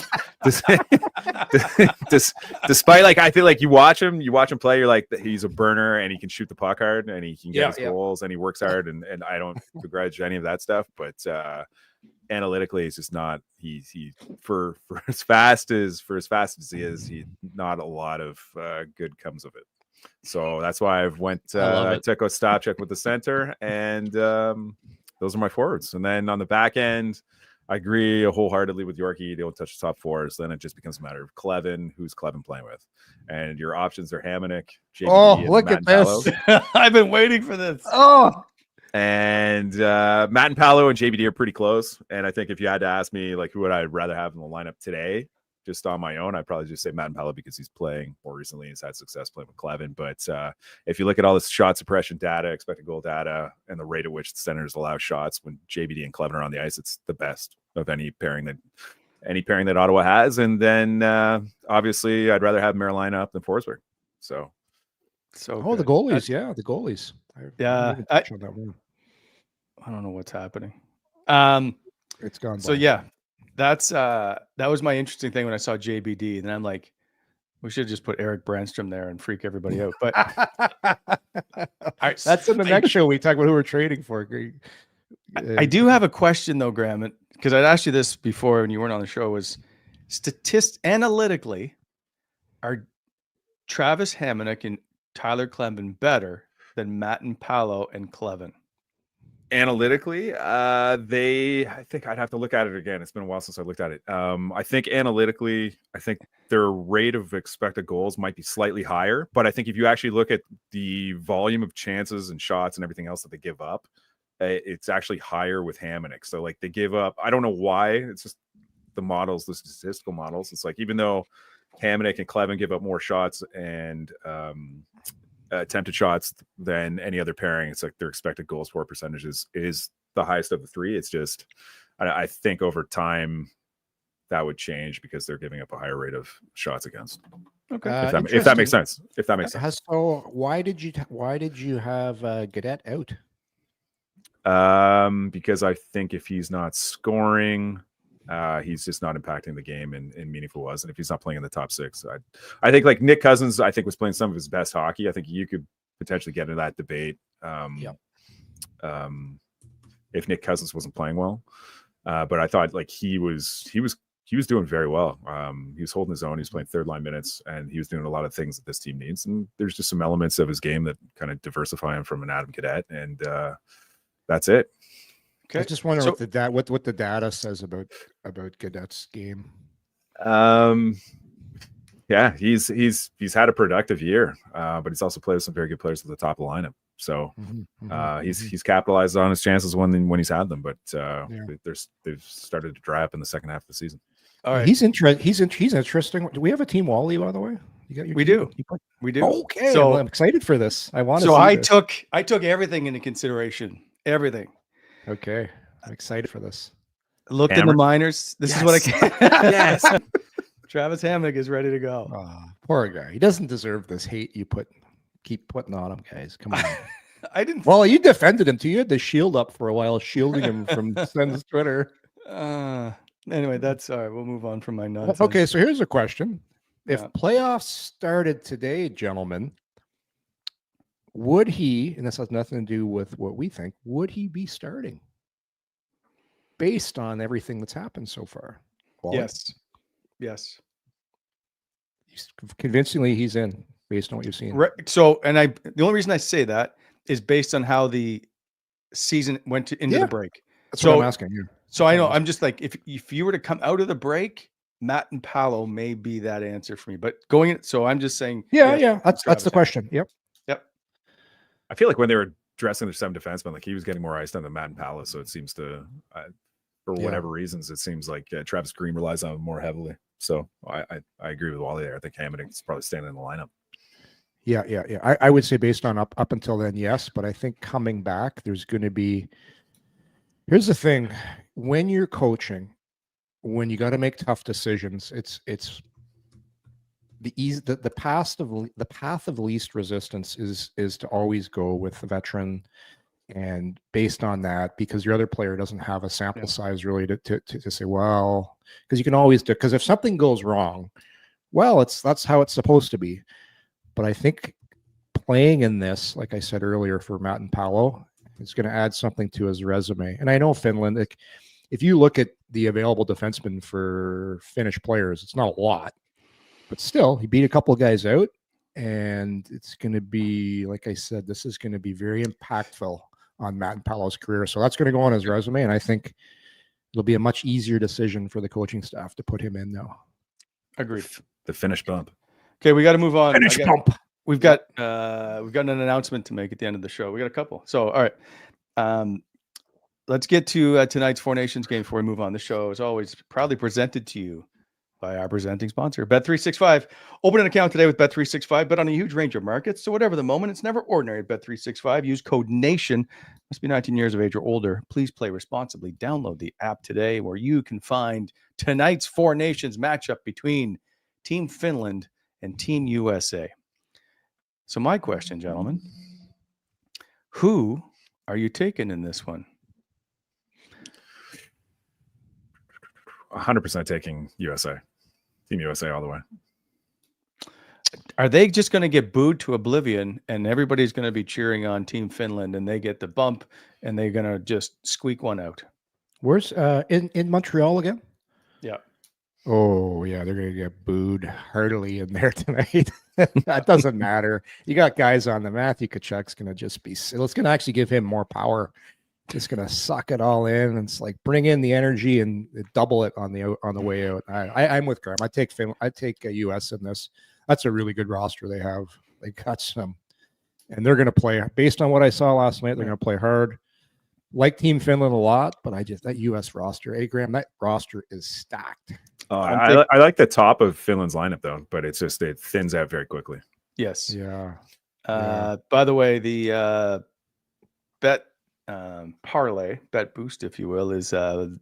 C: despite, like, I feel like you watch him play, you're like, he's a burner and he can shoot the puck hard and he can get his goals and he works hard, and I don't begrudge any of that stuff, but analytically it's just not, he for as fast as he is, not a lot of good comes of it. So that's why I took a stop check with the center, and those are my forwards. And then on the back end, I agree wholeheartedly with Yorkie. They don't touch the top fours. Then it just becomes a matter of Clevin. Who's Clevin playing with? And your options are Hamonic, JBD,
D: look at this.
B: I've been waiting for this.
C: And Matt and Paolo and JBD are pretty close. And I think if you had to ask me, like, who would I rather have in the lineup today, just on my own, I'd probably just say Matt and Paolo because he's playing more recently. He's had success playing with Clevin. But if you look at all this shot suppression data, expected goal data, and the rate at which the centers allow shots when JBD and Clevin are on the ice, it's the best of any pairing that Ottawa has. And then obviously I'd rather have Maryline up than Forsberg. So
D: the goalies. The goalies.
B: I don't know what's happening.
D: It's gone.
B: So that was my interesting thing when I saw JBD, and then I'm like, we should just put Eric Brandstrom there and freak everybody out. But
D: that's in the next show. We talk about who we're trading for.
B: I do have a question though, Graeme, because I'd asked you this before when you weren't on the show. Was analytically, are Travis Hamonic and Tyler Clevin better than Matt and Paolo and Clevin?
C: Analytically, I think I'd have to look at it again. It's been a while since I looked at it. I think analytically, their rate of expected goals might be slightly higher, but I think if you actually look at the volume of chances and shots and everything else that they give up, it's actually higher with Hamonic. So, like, they give up, I don't know why, it's just the statistical models. It's like, even though Hamonic and Clevin give up more shots and attempted shots than any other pairing, it's like their expected goals for percentages is the highest of the three. It's just, I think over time, that would change because they're giving up a higher rate of shots against.
B: Okay.
C: If that makes sense. If that makes sense.
D: So why did you have Gadet out?
C: Because I think if he's not scoring, he's just not impacting the game in meaningful ways. And if he's not playing in the top six, I think like Nick Cousins, I think was playing some of his best hockey. I think you could potentially get into that debate. If Nick Cousins wasn't playing well, but I thought like he was doing very well. He was holding his own. He was playing third line minutes, and he was doing a lot of things that this team needs. And there's just some elements of his game that kind of diversify him from an Adam Gadet, and that's it.
D: Okay. I just wonder what the data says about Gadet's game.
C: Yeah, he's had a productive year, but he's also played with some very good players at the top of the lineup. So he's capitalized on his chances when he's had them, but they've started to dry up in the second half of the season.
B: All right,
D: he's interesting. Do we have a team Wally, by the way?
B: We do.
D: Okay,
B: so
D: well, I'm excited for this.
B: I took everything into consideration. Everything.
D: Okay, I'm excited for this.
B: Looked in the minors. This is what I can.
C: Yes.
B: Travis Hamonic is ready to go.
D: Oh, poor guy. He doesn't deserve this hate you keep putting on him, guys. Come on.
B: I didn't.
D: Well, you defended him too. You had the shield up for a while, shielding him from Sen's Twitter.
B: Anyway, that's all right. We'll move on from my nonsense.
D: Okay, so here's a question: if playoffs started today, gentlemen, would he? And this has nothing to do with what we think. Would he be starting based on everything that's happened so far? Wally?
B: Yes.
D: Convincingly, he's in based on what you've seen.
B: Right. So, the only reason I say that is based on how the season went into the break.
D: That's what I'm asking you.
B: So I know I'm just like, if you were to come out of the break, Matt and Paolo may be that answer for me. But going in, so I'm just saying.
D: Yeah. That's the question. Yep.
C: I feel like when they were dressing their 7 defensemen, like he was getting more ice than Matt and Paolo. So it seems to, for whatever reasons, it seems like Travis Green relies on him more heavily. So I agree with Wally there. I think Hamonic's probably standing in the lineup.
D: Yeah. I would say based on up until then, yes. But I think coming back, there's going to be. Here's the thing: when you're coaching, when you got to make tough decisions, it's the path of least resistance is to always go with the veteran, and based on that, because your other player doesn't have a sample size really to say, well, because you can always do, because if something goes wrong, well, that's how it's supposed to be. But I think playing in this, like I said earlier, for Matt and Paolo, is going to add something to his resume. And I know Finland, if you look at the available defensemen for Finnish players, it's not a lot. But still, he beat a couple of guys out, and it's going to be, like I said, this is going to be very impactful on Matt and Paolo's career. So that's going to go on his resume, and I think it'll be a much easier decision for the coaching staff to put him in now.
B: Agreed.
C: The Finnish bump.
B: Okay, we got to move on.
D: Finnish bump.
B: We've got an announcement to make at the end of the show. We got a couple. So, all right. Let's get to tonight's Four Nations game before we move on. The show is always proudly presented to you by our presenting sponsor, Bet365. Open an account today with Bet365. Bet on a huge range of markets. So whatever the moment, it's never ordinary at Bet365. Use code NATION. Must be 19 years of age or older. Please play responsibly. Download the app today where you can find tonight's Four Nations matchup between Team Finland and Team USA. So my question, gentlemen, who are you taking in this one?
C: 100% taking USA. Team USA all the way.
B: Are they just going to get booed to oblivion and everybody's going to be cheering on Team Finland and they get the bump and they're going to just squeak one out?
D: Where's in Montreal again?
B: Yeah.
D: Oh, yeah, they're going to get booed heartily in there tonight. That doesn't matter. You got guys on the Matthew Tkachuk's going to just be, it's going to actually give him more power. Just going to suck it all in. And it's like, bring in the energy and double it on the way out. I'm with Graeme. I take US in this. That's a really good roster they have. They got some, and they're going to play based on what I saw last night. They're going to play hard. Like Team Finland a lot, but that US roster, Graeme, that roster is stacked.
C: I like the top of Finland's lineup though, but it thins out very quickly.
B: Yes.
D: Yeah.
B: By the way, the bet parlay, bet boost, if you will, is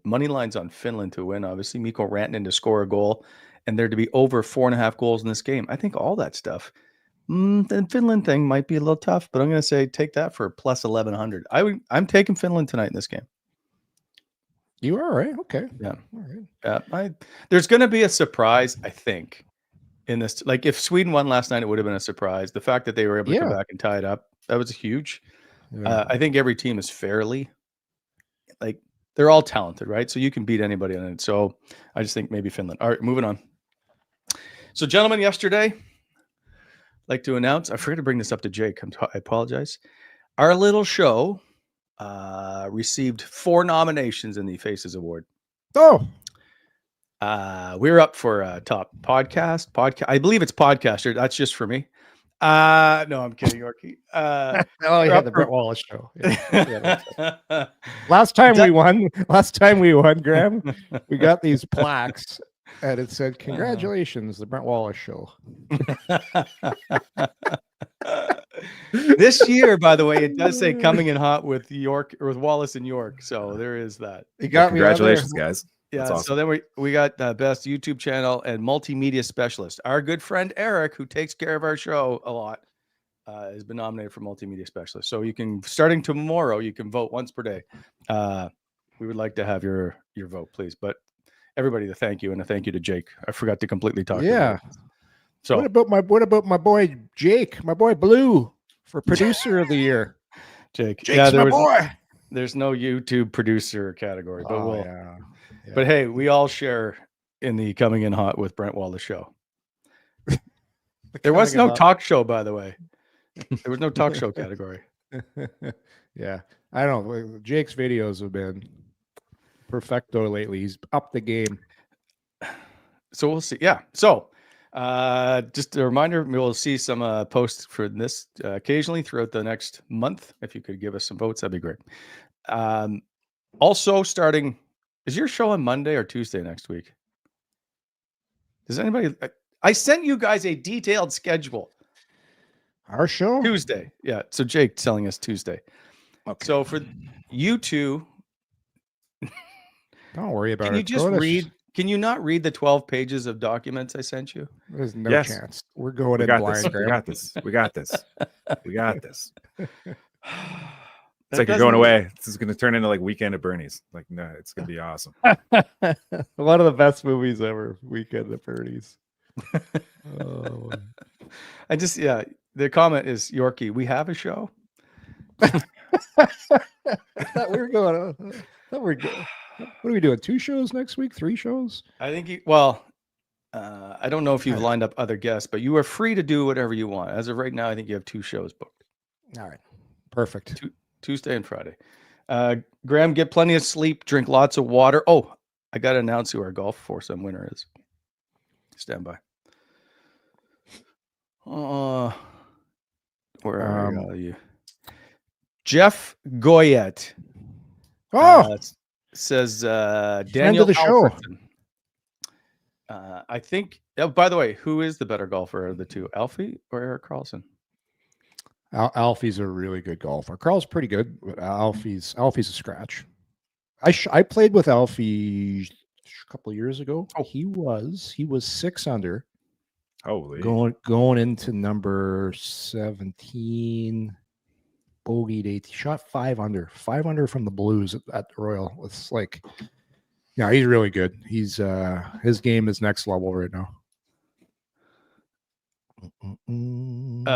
B: money lines on Finland to win. Obviously, Mikko Rantanen to score a goal, and there to be over 4.5 goals in this game. I think all that stuff. The Finland thing might be a little tough, but I'm going to say take that for plus 1,100. I'm taking Finland tonight in this game.
D: You are right. Okay.
B: Yeah.
D: All right.
B: There's going to be a surprise, I think, in this. Like if Sweden won last night, it would have been a surprise. The fact that they were able to come back and tie it up, that was huge.
D: Yeah.
B: I think every team is fairly, like they're all talented, right? So you can beat anybody on it. So I just think maybe Finland. All right, moving on. So gentlemen, yesterday, like to announce, I forgot to bring this up to Jake. I apologize. Our little show received 4 nominations in the Faces Award.
D: Oh,
B: We're up for top podcast. I believe it's podcaster. That's just for me. No, I'm kidding, Yorkie.
D: oh yeah, the Brent Wallace show. Yeah. Last time we won, Graeme, we got these plaques, and it said, "Congratulations, the Brent Wallace show."
B: This year, by the way, it does say coming in hot with York or with Wallace and York. So there is that.
D: You got me.
C: Congratulations, guys.
B: Yeah.
C: Awesome.
B: So then we got best YouTube channel and multimedia specialist. Our good friend Eric, who takes care of our show a lot, has been nominated for multimedia specialist. So you can, starting tomorrow, you can vote once per day. We would like to have your vote, please. But everybody, to thank you, and a thank you to Jake. I forgot to completely talk.
D: Yeah.
B: So
D: what about my boy Jake, my boy Blue, for producer of the year?
B: Jake's
D: my boy.
B: There's no YouTube producer category, but
D: yeah.
B: But hey, we all share in the coming in hot with Brent Wallace show. There was no talk show, by the way. There was no talk show category.
D: Yeah, I don't know. Jake's videos have been perfecto lately. He's up the game.
B: So we'll see. Yeah. So just a reminder, we'll see some posts for this occasionally throughout the next month. If you could give us some votes, that'd be great. Also starting, is your show on Monday or Tuesday next week? Does anybody, I sent you guys a detailed schedule.
D: Our show?
B: Tuesday. Yeah. So Jake's telling us Tuesday.
D: Okay.
B: So for you two,
D: don't worry about it.
B: Can you just read? Can you not read the 12 pages of documents I sent you?
D: There's no chance. We're going in blind.
C: We got this. We got this. We got this. It's like you're going away. This is going to turn into like Weekend at Bernie's. Like, no, it's going to be awesome.
D: One of the best movies ever, Weekend at Bernie's. Oh.
B: The comment is, Yorkie, we have a show.
D: I thought we were going. What are we doing? 2 shows next week? 3 shows?
B: I think I don't know if you've lined up other guests, but you are free to do whatever you want. As of right now, I think you have 2 shows booked.
D: All right. Perfect.
B: Tuesday and Friday. Graeme, get plenty of sleep, drink lots of water. Oh, I got to announce who our golf foursome winner is. Stand by. Where are you? Jeff Goyette. Says Daniel
D: of the show.
B: I think. Oh, by the way, who is the better golfer of the two, Alfie or Eric Carlson?
D: Alfie's a really good golfer. Carl's pretty good, but Alfie's a scratch. I played with Alfie a couple of years ago. Oh. He was 6 under.
C: Holy.
D: Going into number 17. Bogeyed 8. He shot 5 under. 5 under from the Blues at Royal. It's like, yeah, he's really good. He's his game is next level right now.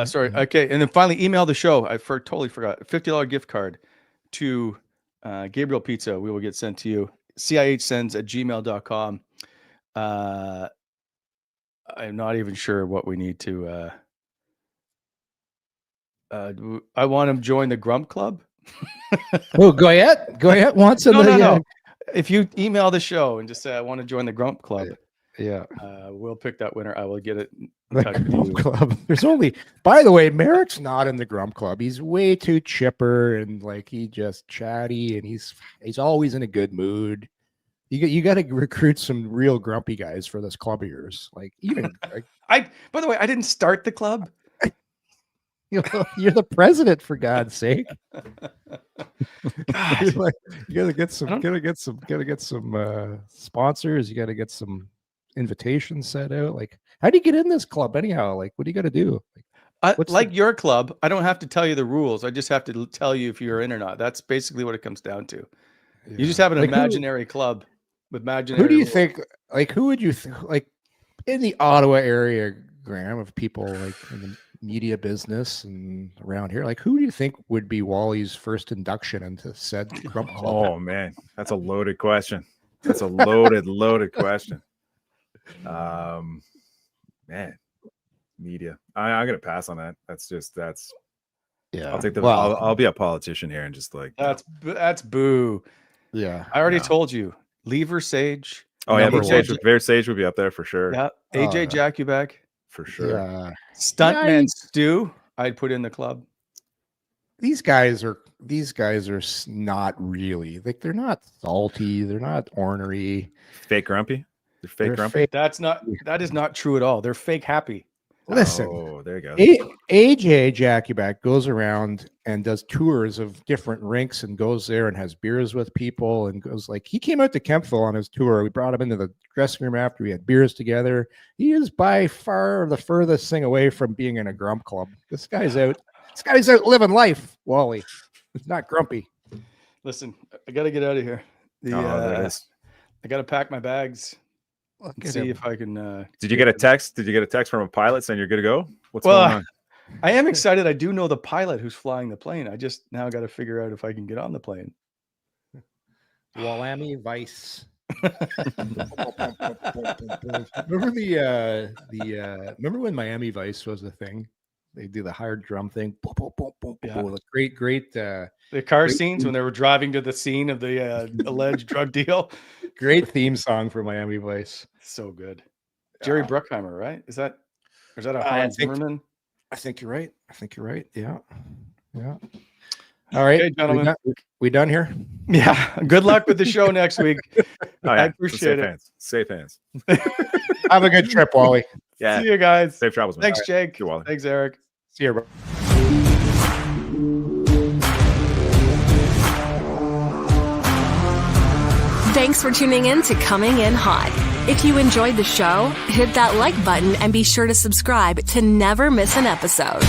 B: Sorry. Okay, and then finally, email the show. I totally forgot. $50 gift card to Gabriel Pizza. We will get sent to you. CIHsends@gmail.com. I'm not even sure what we need to. I want him to join the Grump Club.
D: Oh, Goyette wants
B: no. If you email the show and just say I want to join the Grump Club,
D: yeah,
B: we'll pick that winner. I will get it.
D: The Grump Club. There's only. By the way, Merrick's not in the Grump Club. He's way too chipper and like he just chatty and he's always in a good mood. You got to recruit some real grumpy guys for this club of yours. Like even
B: by the way, I didn't start the club.
D: You're the president, for God's sake. You gotta get some sponsors. You gotta get some invitations set out. Like, how do you get in this club anyhow? Like, what do you got to do?
B: Your club, I don't have to tell you the rules. I just have to tell you if you're in or not. That's basically what it comes down to.
D: Yeah.
B: You just have an imaginary club with imaginary.
D: Who do you
B: rules.
D: think? Like, who would you like in the Ottawa area, Graeme, of people like in the media business and around here? Like, who do you think would be Wally's first induction into said Grump Club?
C: Oh man, that's a loaded question. That's a loaded question. Man, media. I'm gonna pass on that. That's
D: Yeah.
C: I'll take the.
D: Well,
C: I'll be a politician here and just like
B: that's boo.
D: Yeah.
B: I already told you. Lever Sage.
C: Oh yeah,
B: Number
C: Sage would be up there for sure.
B: Yeah. AJ Jakubek.
C: For sure.
D: Yeah.
B: Stuntman Stu. I'd put in the club.
D: These guys are not really like, they're not salty. They're not ornery.
C: Fake grumpy. They're fake
D: They're
C: grumpy.
B: That is not true at all. They're fake happy.
D: Listen,
C: Oh, there you go.
D: AJ Jakubek goes around and does tours of different rinks and goes there and has beers with people and goes like, he came out to Kempville on his tour. We brought him into the dressing room after we had beers together. He is by far the furthest thing away from being in a grump club. This guy's out living life, Wally. He's not grumpy.
B: Listen, I got to get out of here.
C: There it is.
B: I got to pack my bags.
D: Look
B: And
D: at
B: see
D: him.
B: if I can.
C: Did you get a text? Did you get a text from a pilot saying you're good to go? What's
B: Well,
C: going on?
B: I am excited. I do know the pilot who's flying the plane. I just now got to figure out if I can get on the plane.
D: Miami Vice. Remember when Miami Vice was a thing? They do the hard drum thing.
B: Yeah.
D: Great.
B: The car scenes when they were driving to the scene of the alleged drug deal.
D: Great theme song for Miami Vice.
B: So good. Jerry Bruckheimer, right? Is that a Hans Zimmerman?
D: I think you're right. Yeah. All right,
B: Okay, gentlemen.
D: We done here?
B: Yeah. Good luck with the show next week.
C: Oh, yeah.
B: I appreciate it.
C: Safe hands.
D: Have a good trip, Wally.
C: Yeah.
B: See you guys.
C: Safe travels, man.
B: Thanks, Jake.
C: You're welcome.
B: Thanks, Eric.
D: See you, bro.
A: Thanks for tuning in to Coming In Hot. If you enjoyed the show, hit that like button and be sure to subscribe to never miss an episode.